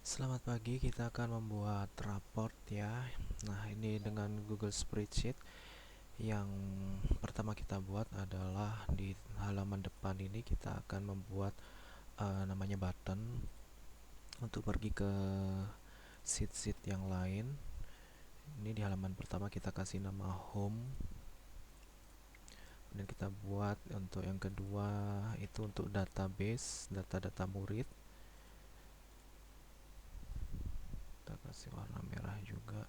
Selamat pagi, kita akan membuat raport ya. Nah, ini dengan Google Spreadsheet. Yang pertama kita buat adalah di halaman depan ini kita akan membuat namanya button untuk pergi ke sheet-sheet yang lain. Ini di halaman pertama kita kasih nama home. Kemudian kita buat untuk yang kedua itu untuk database, data-data murid. Kita kasih warna merah juga.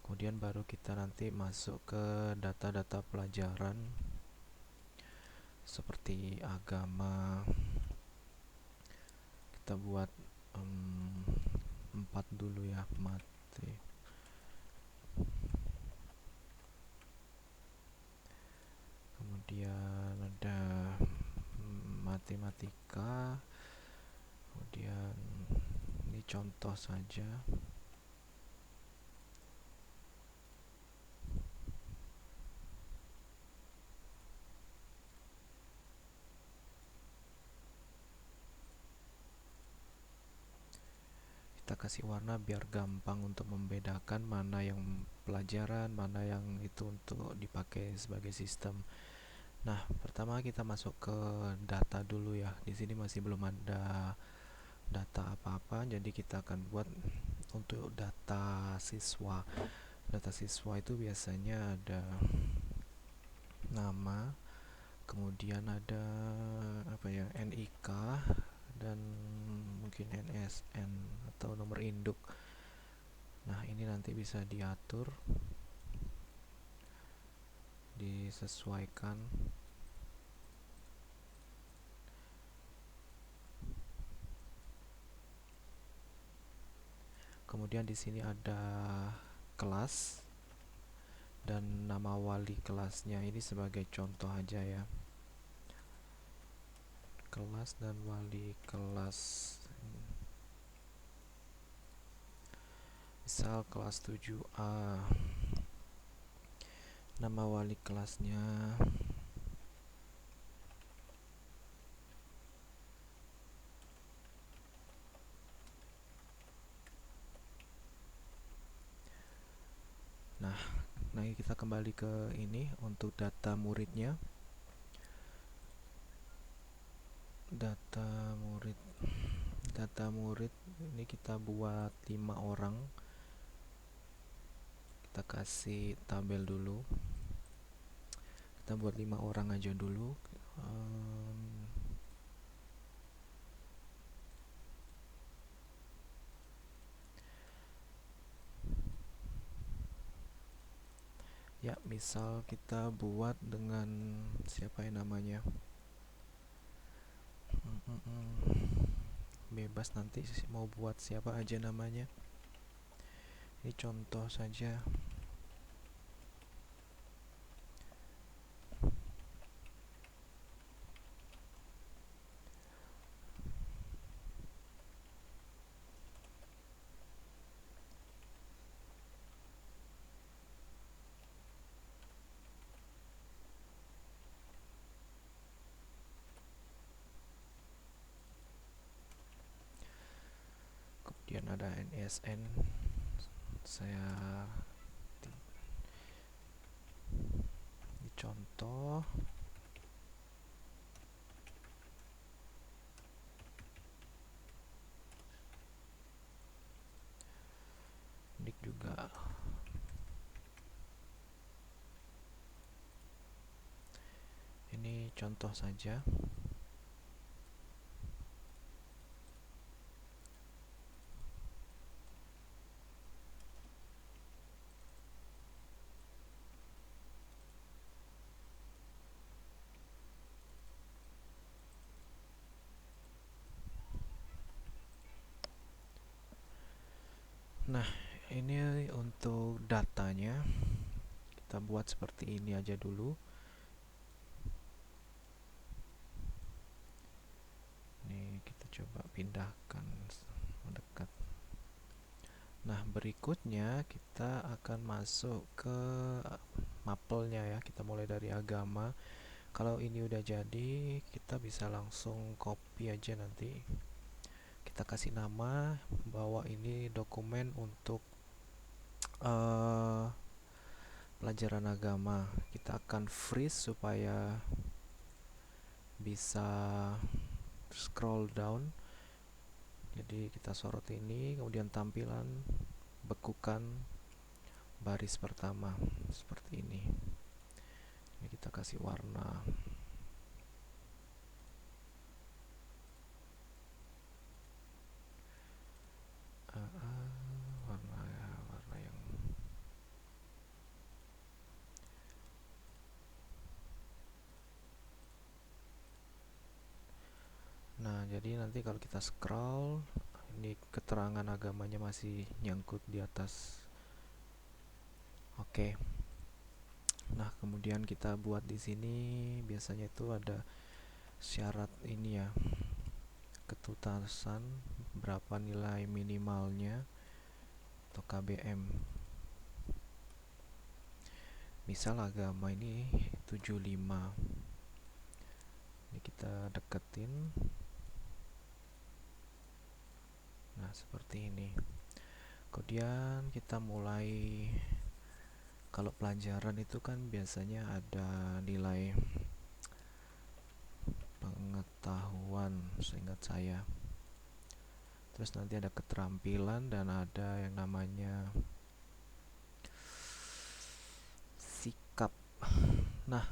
Kemudian baru kita nanti masuk ke data-data pelajaran seperti agama. Kita buat 4 dulu ya, mati. Kemudian ada matematika. Kemudian ini contoh saja. Kita kasih warna biar gampang untuk membedakan mana yang pelajaran, mana yang itu untuk dipakai sebagai sistem. Nah, pertama kita masuk ke data dulu ya. Di sini masih belum ada data apa-apa, jadi kita akan buat untuk data siswa. Data siswa itu biasanya ada nama, kemudian ada apa ya, NIK dan mungkin NSN atau nomor induk. Nah, ini nanti bisa diatur, disesuaikan. Kemudian di sini ada kelas dan nama wali kelasnya, ini sebagai contoh aja ya. Kelas dan wali kelas. Misal kelas 7A. Nama wali kelasnya nah, kita kembali ke ini untuk data muridnya. Data murid ini kita buat 5 orang. Kita kasih tabel dulu. Kita buat 5 orang aja dulu. Ya, misal kita buat dengan siapa yang namanya? Bebas nanti mau buat siapa aja namanya. Ini contoh saja. Kemudian ada NSN. Saya contoh. Dik juga. Ini contoh saja. Nah, ini untuk datanya. Kita buat seperti ini aja dulu. Ini kita coba pindahkan mendekat. Nah, berikutnya kita akan masuk ke mapelnya ya. Kita mulai dari agama. Kalau ini udah jadi, kita bisa langsung copy aja nanti. Kita kita kasih nama bahwa ini dokumen untuk uh, pelajaran agama. Kita akan freeze supaya bisa scroll down. Jadi kita sorot ini, kemudian tampilan, bekukan baris pertama seperti ini. Ini kita kasih warna. Warna yang Nah, jadi nanti kalau kita scroll, ini keterangan agamanya masih nyangkut di atas. Oke. Nah, kemudian kita buat di sini biasanya itu ada syarat ini ya. Ketuntasan berapa nilai minimalnya atau KBM. Misal agama ini 75. Ini kita deketin. Nah, seperti ini. Kemudian kita mulai, kalau pelajaran itu kan biasanya ada nilai pengetahuan seingat saya. Terus nanti ada keterampilan dan ada yang namanya sikap. Nah,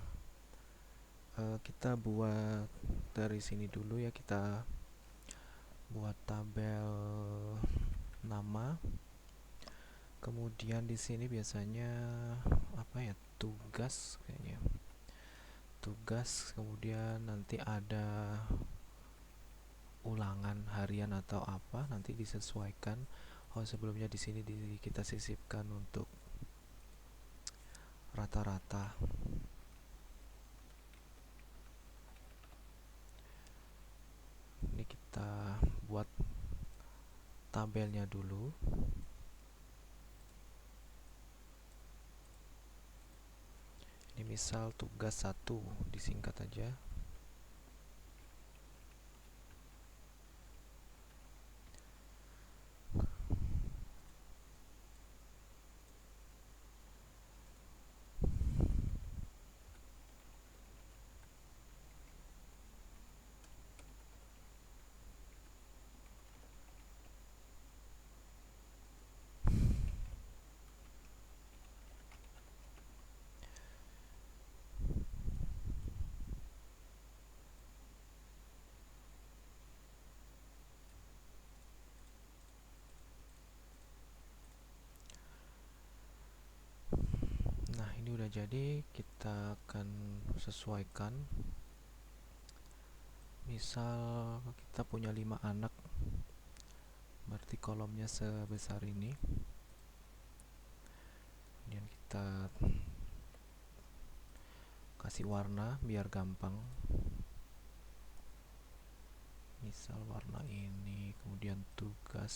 kita buat dari sini dulu ya, kita buat tabel nama. Kemudian di sini biasanya apa ya, tugas kayaknya. Tugas, kemudian nanti ada ulangan harian atau apa, nanti disesuaikan. Oh, sebelumnya di sini kita sisipkan untuk rata-rata. Ini kita buat tabelnya dulu. Ini misal tugas 1, disingkat aja. Nah, ini udah jadi, kita akan sesuaikan. Misal kita punya 5 anak, berarti kolomnya sebesar ini. Kemudian kita kasih warna biar gampang. Misal warna ini, kemudian tugas.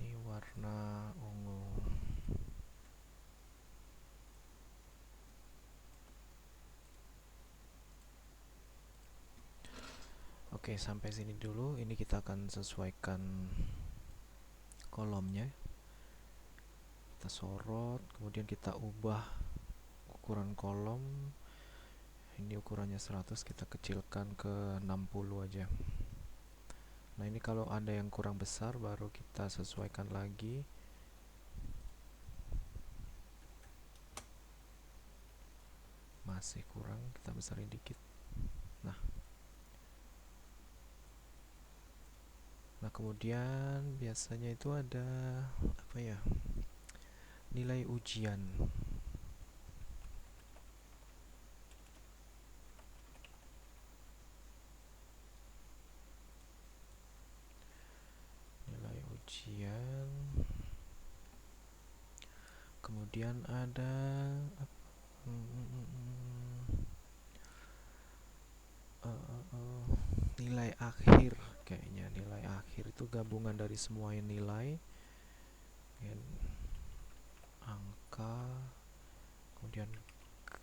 Ini warna ungu. Oke, sampai sini dulu. Ini kita akan sesuaikan kolomnya. Kita sorot, kemudian kita ubah ukuran kolom. Ini ukurannya 100, kita kecilkan ke 60 aja. Nah, ini kalau ada yang kurang besar baru kita sesuaikan lagi. Masih kurang, kita besarin dikit. Nah, Nah, kemudian biasanya itu ada apa ya? Nilai ujian. Nilai ujian. Kemudian ada mm, mm, mm, mm, nilai akhir. Kayaknya nilai akhir itu gabungan dari semua nilai, dan angka, kemudian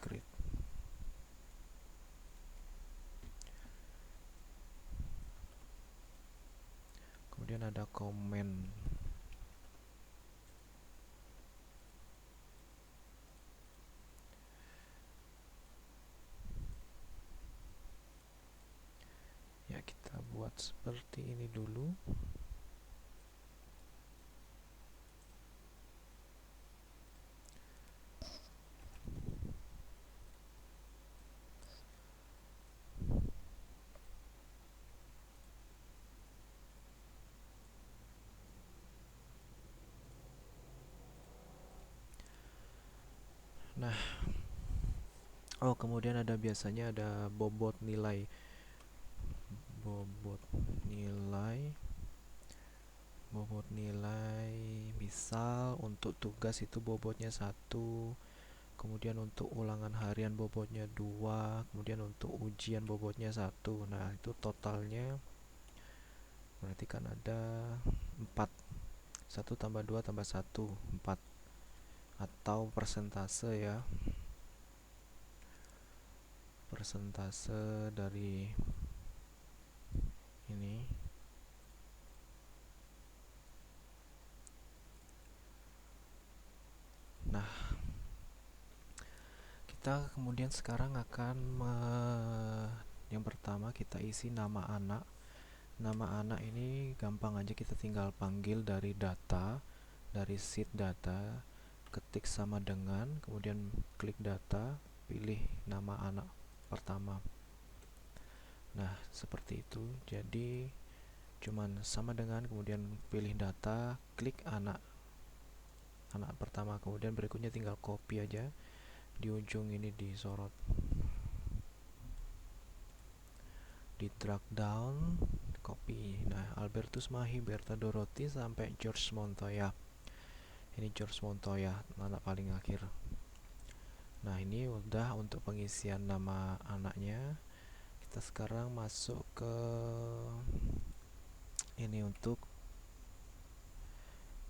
grade. Kemudian ada komen. Ya, kita buat seperti ini dulu. Nah, oh, kemudian ada biasanya ada bobot nilai. Bobot nilai. Bobot nilai. Misal untuk tugas itu bobotnya 1, kemudian untuk ulangan harian bobotnya 2, kemudian untuk ujian bobotnya 1. Nah, itu totalnya berarti kan ada 4. 1 tambah 2 tambah 1, 4. Atau persentase ya. Persentase dari ini. Nah, kita kemudian sekarang akan yang pertama kita isi nama anak. Nama anak ini gampang aja, kita tinggal panggil dari data, dari sheet data, ketik sama dengan, kemudian klik data, pilih nama anak pertama. Nah, seperti itu. Jadi cuman sama dengan, kemudian pilih data, klik anak anak pertama, kemudian berikutnya tinggal copy aja. Di ujung ini disorot, di drag down, copy. Nah, Albertus Mahi, Berta Dorothy sampai George Montoya. Ini George Montoya, anak paling akhir. Nah, ini udah untuk pengisian nama anaknya. Kita sekarang masuk ke ini untuk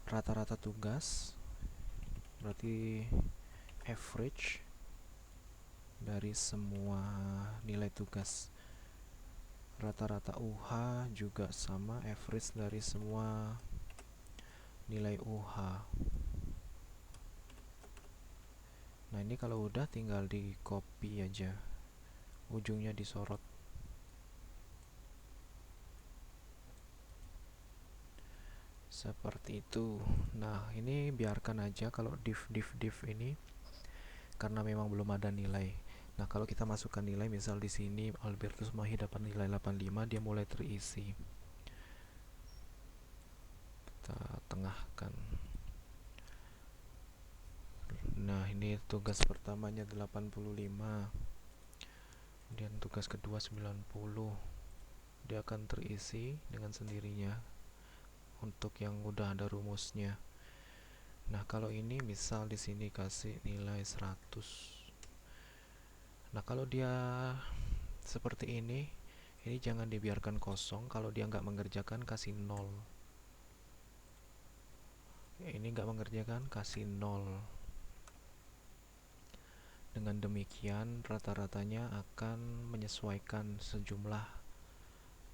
rata-rata tugas. Berarti average dari semua nilai tugas. Rata-rata UH juga sama, average dari semua nilai UH. Nah, ini kalau udah tinggal di copy aja, ujungnya disorot. Seperti itu. Nah, ini biarkan aja kalau div ini, karena memang belum ada nilai. Nah, kalau kita masukkan nilai, misal di sini Albertus Mahi dapat nilai 85, dia mulai terisi. Kita tengahkan. Nah, ini tugas pertamanya 85. Kemudian tugas kedua 90. Dia akan terisi dengan sendirinya untuk yang udah ada rumusnya. Nah, kalau ini misal di sini kasih nilai 100. Nah, kalau dia seperti ini jangan dibiarkan kosong. Kalau dia nggak mengerjakan, kasih 0. Ini nggak mengerjakan, kasih 0. Dengan demikian, rata-ratanya akan menyesuaikan sejumlah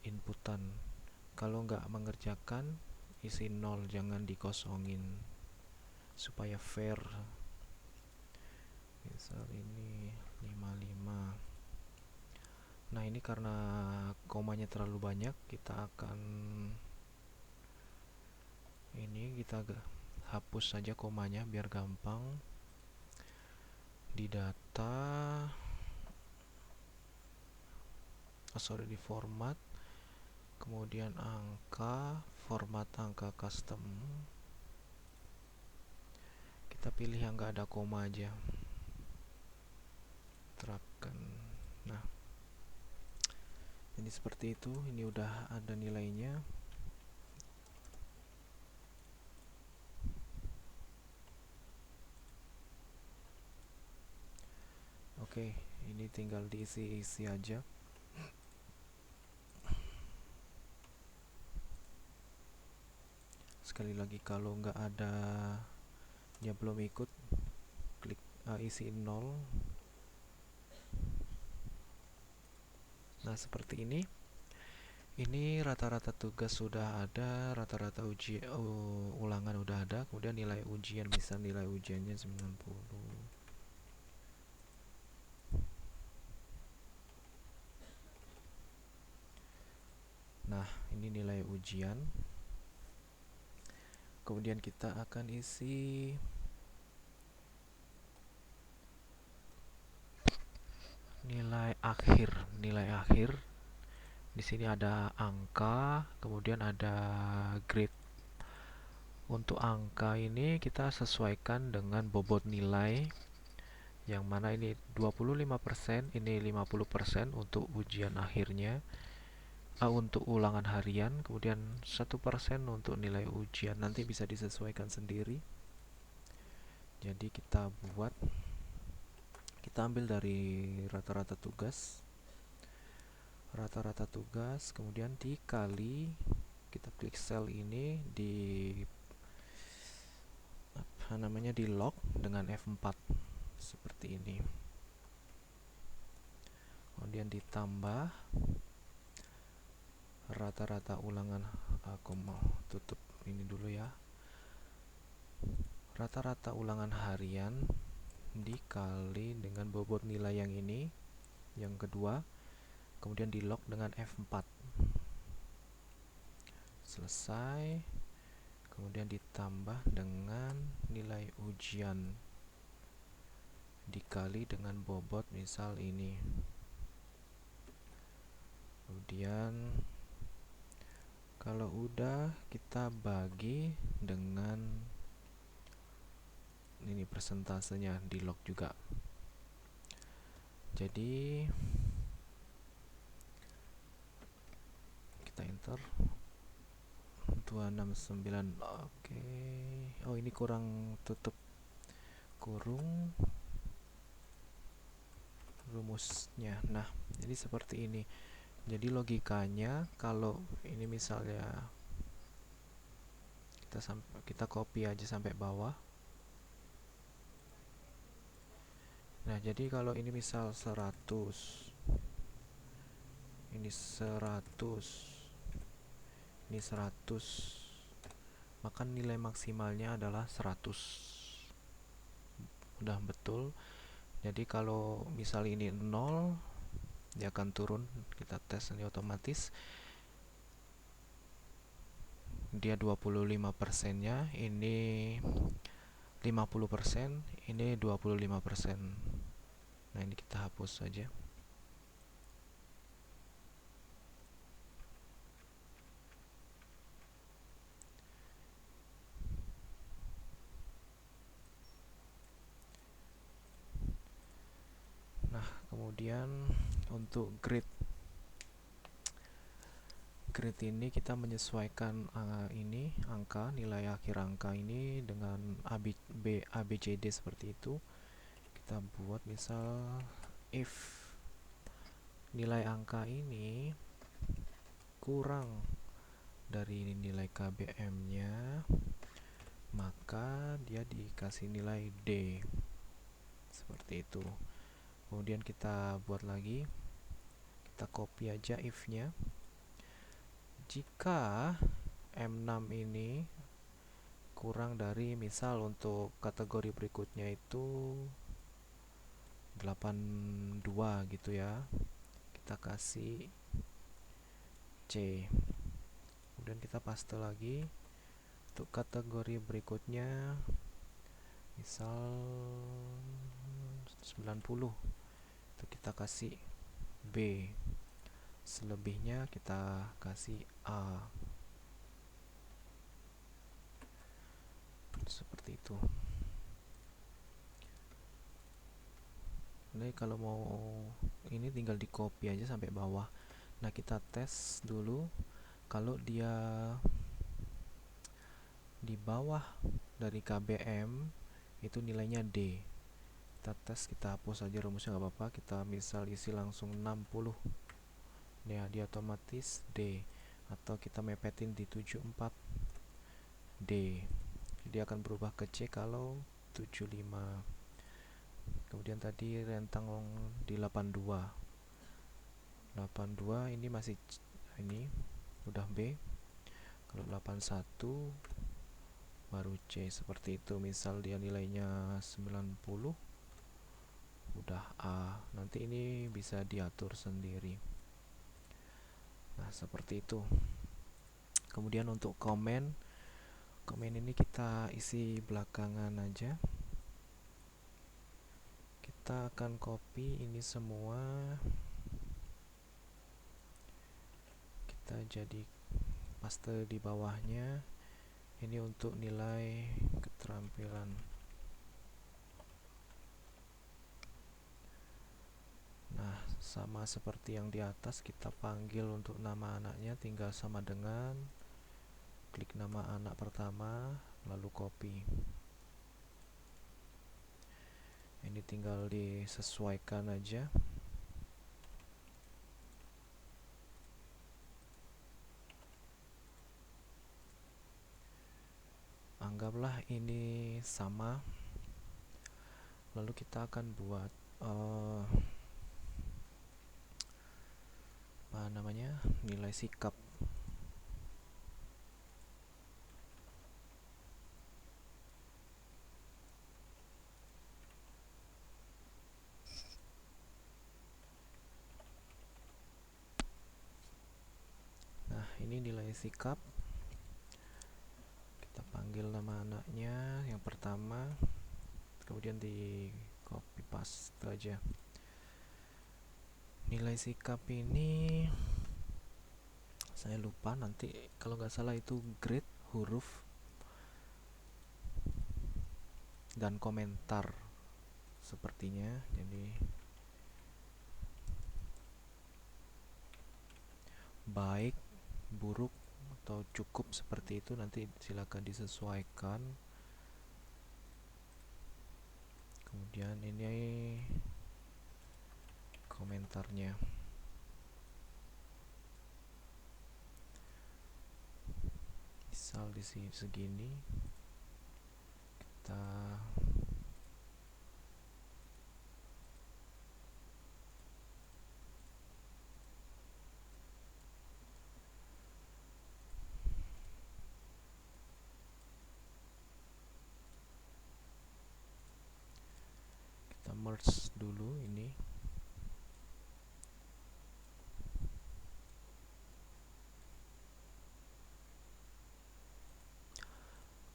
inputan. Kalau nggak mengerjakan, isi 0, jangan dikosongin supaya fair. Misal ini 55. Nah, ini karena komanya terlalu banyak, kita akan kita hapus saja komanya biar gampang. Di data, di format, kemudian angka, format angka custom, kita pilih yang nggak ada koma aja, terapkan. Nah, jadi seperti itu. Ini udah ada nilainya. Oke, ini tinggal diisi-isi aja. Sekali lagi, kalau nggak ada, dia belum ikut, klik isi 0. Nah, seperti ini. Ini rata-rata tugas sudah ada, rata-rata ulangan udah ada, kemudian nilai ujian, bisa nilai ujiannya 90. Nah, ini nilai ujian. Kemudian kita akan isi nilai akhir. Nilai akhir. Di sini ada angka, kemudian ada grade. Untuk angka ini kita sesuaikan dengan bobot nilai, yang mana ini 25%, ini 50% untuk ujian akhirnya. Untuk ulangan harian, kemudian 1% untuk nilai ujian. Nanti bisa disesuaikan sendiri. Jadi kita ambil dari rata-rata tugas, kemudian dikali, kita klik sel ini, di di log dengan F4 seperti ini. Kemudian ditambah rata-rata ulangan. Aku mau tutup ini dulu ya. Rata-rata ulangan harian dikali dengan bobot nilai yang ini, yang kedua, kemudian di log dengan F4. Selesai. Kemudian ditambah dengan nilai ujian dikali dengan bobot, misal ini. Kemudian kalau udah, kita bagi dengan ini persentasenya, di log juga. Jadi kita enter 269. Oke. Oh, ini kurang, tutup kurung rumusnya. Nah, jadi seperti ini. Jadi logikanya, kalau ini misalnya kita copy aja sampai bawah. Nah, jadi kalau ini misal 100, ini 100, ini 100, maka nilai maksimalnya adalah 100. Udah betul. Jadi kalau misal ini 0, dia akan turun. Kita tes ini otomatis. Dia 25%-nya, ini 50%, ini 25%. Nah, ini kita hapus saja. Nah, kemudian untuk grade ini kita menyesuaikan ini angka, nilai akhir angka ini dengan ABCD seperti itu. Kita buat misal if nilai angka ini kurang dari nilai KBM-nya, maka dia dikasih nilai D. Seperti itu. Kemudian kita buat lagi, kita copy aja if-nya. Jika M6 ini kurang dari, misal untuk kategori berikutnya itu 82 gitu ya, kita kasih C. Kemudian kita paste lagi. Untuk kategori berikutnya misal 90, itu kita kasih B. selebihnya kita kasih A, seperti itu. Jadi kalau mau ini tinggal di copy aja sampai bawah. Nah, kita tes dulu. Kalau dia di bawah dari KBM itu nilainya D. Kita tes, kita hapus aja rumusnya, nggak apa-apa. Kita misal isi langsung 60, ya dia otomatis D. Atau kita mepetin di 74 D, dia akan berubah ke C kalau 75. Kemudian tadi rentang di 82 ini masih ini udah B. Kalau 81 baru C, seperti itu. Misal dia nilainya 90 udah A. Nanti ini bisa diatur sendiri. Nah, seperti itu. Kemudian untuk komen ini kita isi belakangan aja. Kita akan copy ini semua, kita jadi paste di bawahnya. Ini untuk nilai keterampilan. Nah, sama seperti yang di atas, kita panggil untuk nama anaknya, tinggal sama dengan klik nama anak pertama lalu copy. Ini tinggal disesuaikan aja. Anggaplah ini sama. Lalu kita akan buat apa namanya, nilai sikap. Nah, ini nilai sikap. Kita panggil nama anaknya yang pertama, kemudian di copy paste aja. Nilai sikap ini saya lupa, nanti kalau nggak salah itu grade, huruf, dan komentar sepertinya. Jadi baik, buruk, atau cukup, seperti itu. Nanti silakan disesuaikan. Kemudian ini komentarnya. Misal di sini segini, kita merge dulu ini.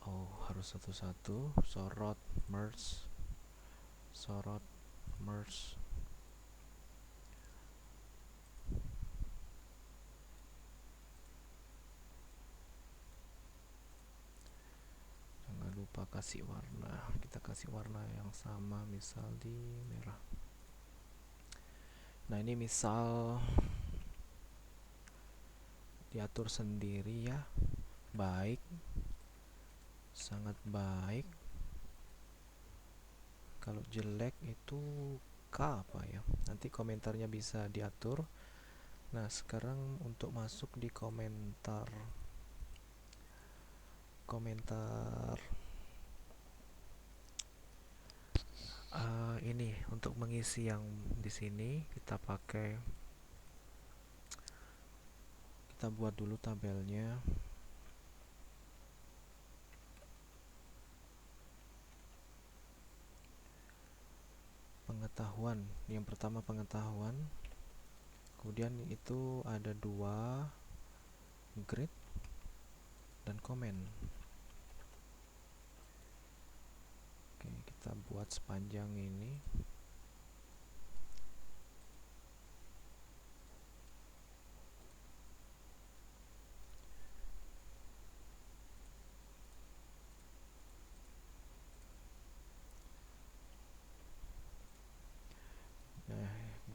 Oh, harus satu-satu. Sorot, merge, sorot, merge. Jangan lupa kasih warna. Kita kasih warna yang sama, misal di merah. Nah, ini misal diatur sendiri ya. Baik, sangat baik. Kalau jelek itu K apa ya, nanti komentarnya bisa diatur. Nah, sekarang untuk masuk di komentar ini untuk mengisi yang di sini, kita buat dulu tabelnya. Pengetahuan, yang pertama pengetahuan, kemudian itu ada 2 grade dan komen. Oke, kita buat sepanjang ini. . . . . . . . . . . . . . . . . . . . . . . . . . . . . . . . . . . . . . . . . . . . . . . . . . . . . . . . . . . .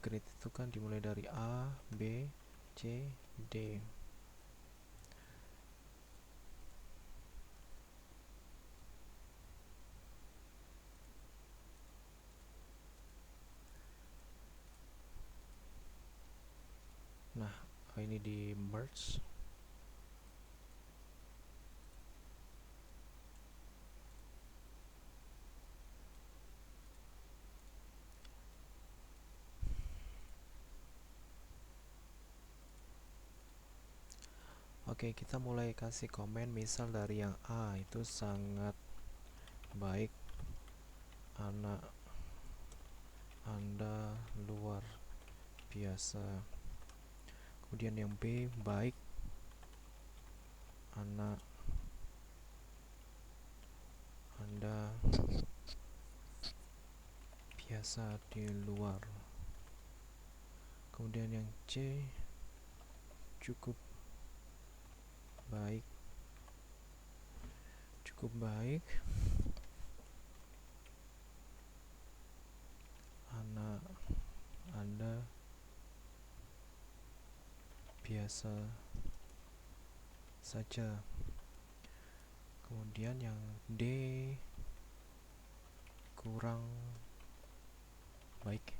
grid itu kan dimulai dari A, B, C, D. Nah, ini di merge. Oke, kita mulai kasih komen. Misal dari yang A itu sangat baik, anak Anda luar biasa. Kemudian yang B, baik, anak Anda biasa di luar. Kemudian yang C, cukup baik, anak Anda biasa saja. Kemudian yang D, kurang baik.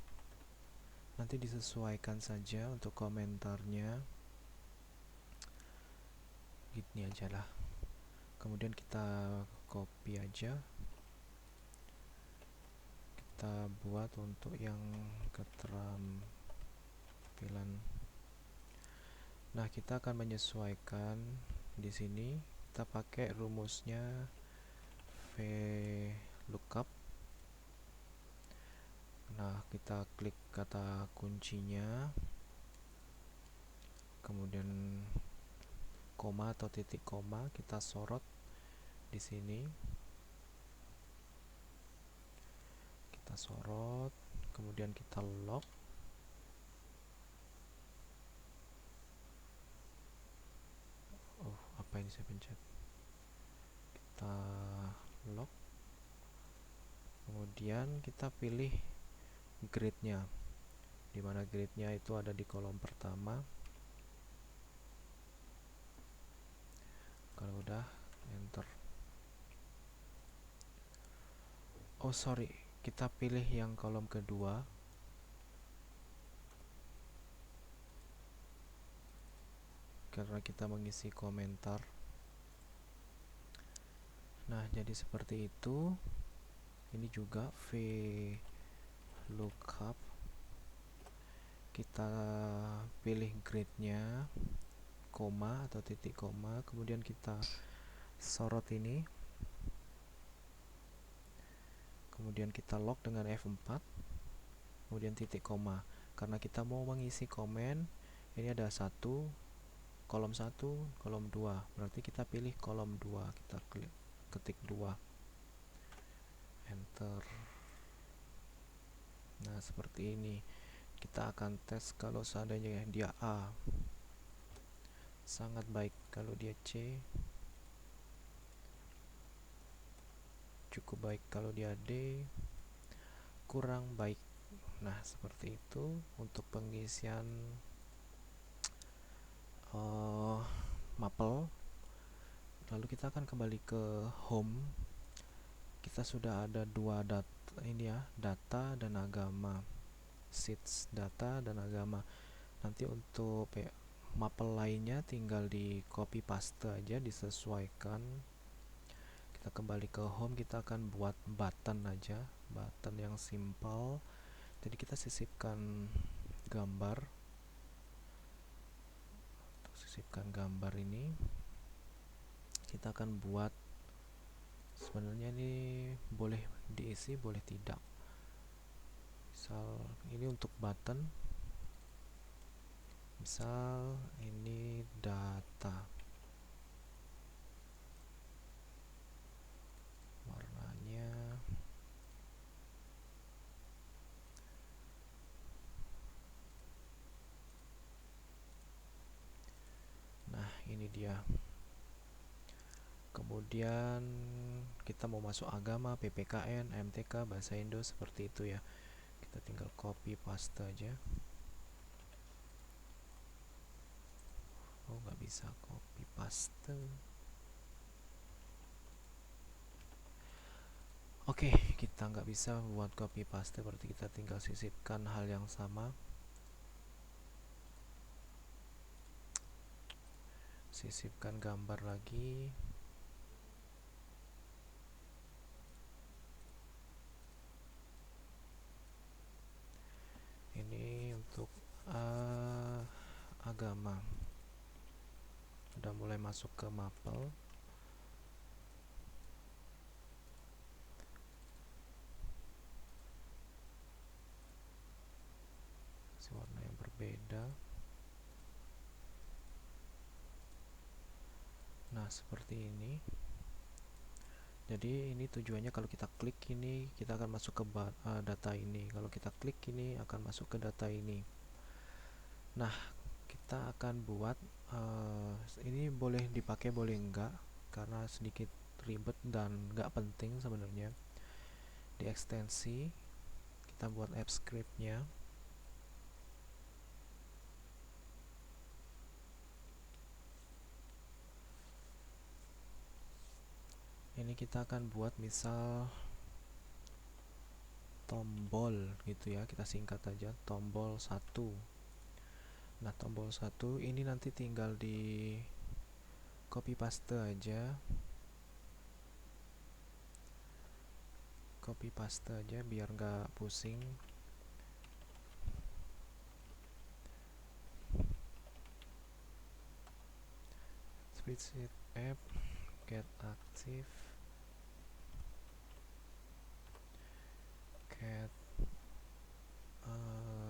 Nanti disesuaikan saja untuk komentarnya, gini aja lah. Kemudian kita copy aja, kita buat untuk yang keterampilan. Nah, kita akan menyesuaikan di sini. Kita pakai rumusnya VLOOKUP. Nah, kita klik kata kuncinya, kemudian koma atau titik koma, kita sorot di sini. Kita sorot, kemudian kita lock. Oh, apa ini saya pencet? Kita lock. Kemudian kita pilih gridnya, dimana gridnya itu ada di kolom pertama. Kalau udah, enter. Oh sorry, kita pilih yang kolom kedua, karena kita mengisi komentar. Nah, jadi seperti itu. Ini juga VLOOKUP. Kita pilih gridnya, koma atau titik koma, kemudian kita sorot ini, kemudian kita lock dengan F4, kemudian titik koma. Karena kita mau mengisi komen, ini ada kolom 1, kolom 2, berarti kita pilih kolom 2, kita klik ketik 2, enter. Nah, seperti ini. Kita akan tes kalau seandainya dia A, sangat baik. Kalau dia C, cukup baik. Kalau dia D, kurang baik. Nah, seperti itu untuk pengisian Maple. Lalu kita akan kembali ke home. Kita sudah ada dua data ini ya, data dan agama. Sheets data dan agama. Nanti untuk Maple lainnya tinggal di copy paste aja, disesuaikan. Kita kembali ke home, kita akan buat button aja, button yang simple. Jadi kita sisipkan gambar, ini. Kita akan buat, sebenarnya ini boleh diisi boleh tidak. Misal ini untuk button, misal ini data, warnanya nah ini dia. Kemudian kita mau masuk agama, PPKN, MTK, bahasa Indo, seperti itu ya. kita tinggal copy paste aja. Oh, nggak bisa copy paste. Oke, kita nggak bisa buat copy paste, berarti kita tinggal sisipkan hal yang sama. Sisipkan gambar lagi. Ini untuk agama. Udah mulai masuk ke Maple. Kasih warna yang berbeda. Nah, seperti ini. Jadi ini tujuannya kalau kita klik ini kita akan masuk ke data ini. Kalau kita klik ini akan masuk ke data ini. Nah, kita akan buat ini boleh dipakai boleh enggak, karena sedikit ribet dan enggak penting sebenarnya. Di ekstensi kita buat app scriptnya. Ini kita akan buat misal tombol gitu ya, kita singkat aja tombol 1. Nah, tombol 1 ini nanti tinggal di copy paste aja. Copy paste aja biar nggak pusing. Spreadsheet app get active get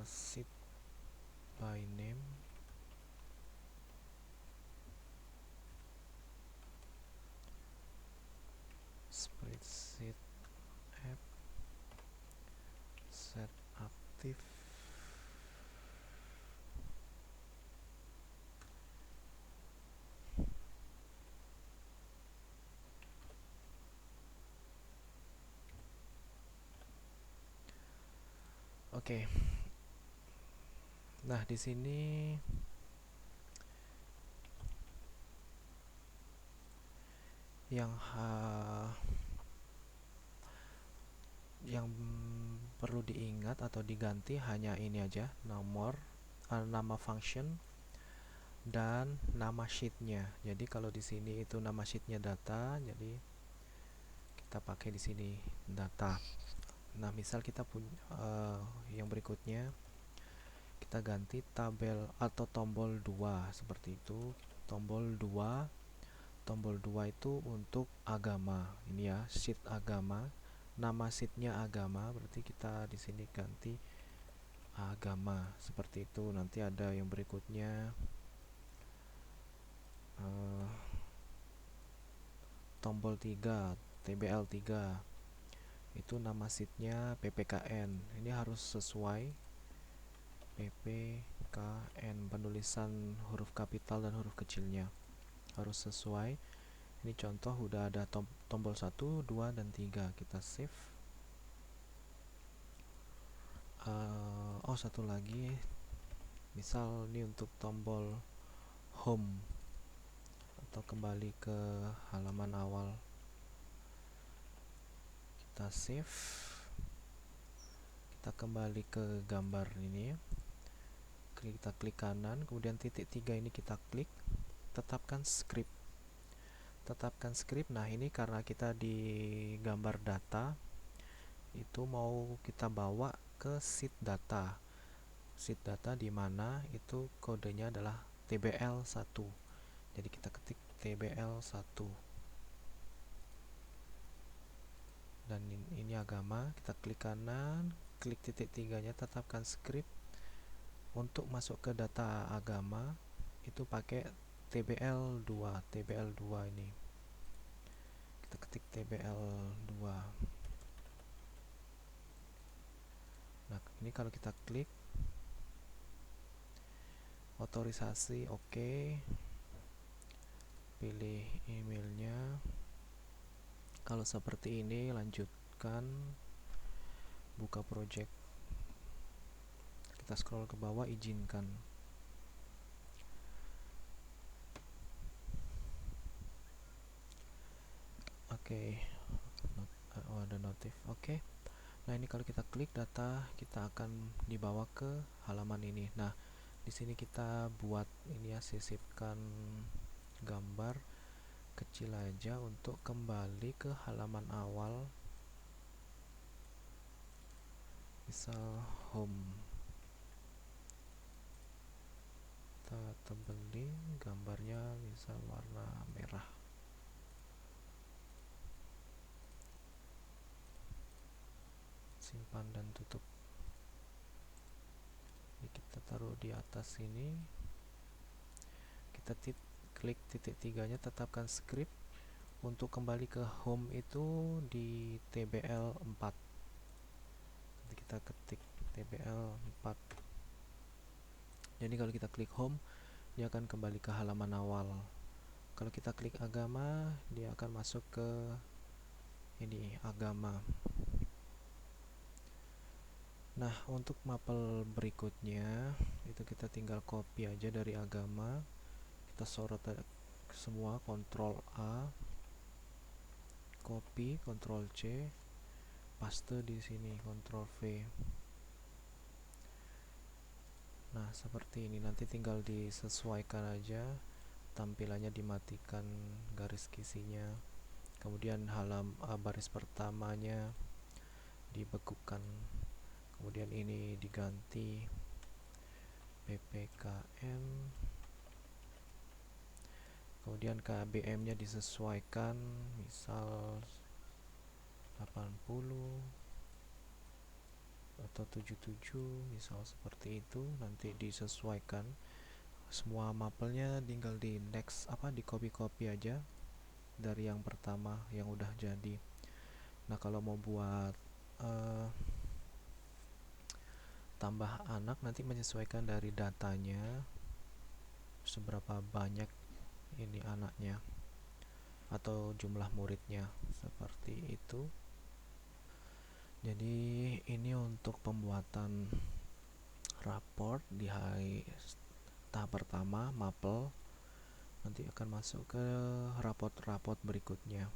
sheet by name. Spreadsheet app set active. Oke. Nah, di sini yang perlu diingat atau diganti hanya ini aja, nama function dan nama sheetnya. Jadi kalau di sini itu nama sheetnya data, jadi kita pakai di sini data. Nah, misal kita punya yang berikutnya kita ganti tabel atau tombol 2 seperti itu. Tombol 2 itu untuk agama. Ini ya, sheet agama. Nama sheetnya agama, berarti kita di sini ganti agama seperti itu. Nanti ada yang berikutnya tombol 3 TBL 3 itu nama sheetnya PPKN. Ini harus sesuai PPKN, penulisan huruf kapital dan huruf kecilnya harus sesuai. Ini contoh udah ada tombol 1, 2, dan 3. Kita save. Oh, satu lagi, misal ini untuk tombol home atau kembali ke halaman awal. Kita save. Kita kembali ke gambar ini. Kita klik kanan, kemudian titik 3 ini kita klik. Tetapkan script. Nah, ini karena kita di gambar data itu mau kita bawa ke sheet data. Sheet data di mana itu kodenya adalah TBL1. Jadi kita ketik TBL1. Dan ini agama, kita klik kanan, klik titik 3-nya, tetapkan script. Untuk masuk ke data agama itu pakai TBL2 ini. Kita ketik TBL2. Nah, ini kalau kita klik otorisasi, oke. Pilih emailnya. Kalau seperti ini lanjutkan, buka project kita scroll ke bawah, izinkan. Oke, oh, ada notif. Oke. Nah, ini kalau kita klik data, kita akan dibawa ke halaman ini. Nah, di sini kita buat ini ya, sisipkan gambar kecil aja untuk kembali ke halaman awal. Misal home. Kita tebelin gambarnya misal warna merah. Simpan dan tutup. Ini kita taruh di atas sini. Kita klik titik tiganya, tetapkan script. Untuk kembali ke home itu di TBL 4. Nanti kita ketik TBL 4. Jadi kalau kita klik home, dia akan kembali ke halaman awal. Kalau kita klik agama, dia akan masuk ke ini agama. Nah, untuk mapel berikutnya itu kita tinggal copy aja dari agama. Kita sorot semua, Ctrl A, copy, Ctrl C, paste di sini, Ctrl V. Nah, seperti ini. Nanti tinggal disesuaikan aja, tampilannya dimatikan garis kisinya, kemudian baris pertamanya dibekukan, kemudian ini diganti ppkm, kemudian KBM nya disesuaikan, misal 80 atau 77, misal seperti itu. Nanti disesuaikan. Semua mapelnya tinggal di next, di copy aja dari yang pertama yang udah jadi. Nah, kalau mau buat tambah anak, nanti menyesuaikan dari datanya seberapa banyak ini anaknya atau jumlah muridnya, seperti itu. Jadi ini untuk pembuatan raport di hari tahap pertama, mapel. Nanti akan masuk ke raport-raport berikutnya.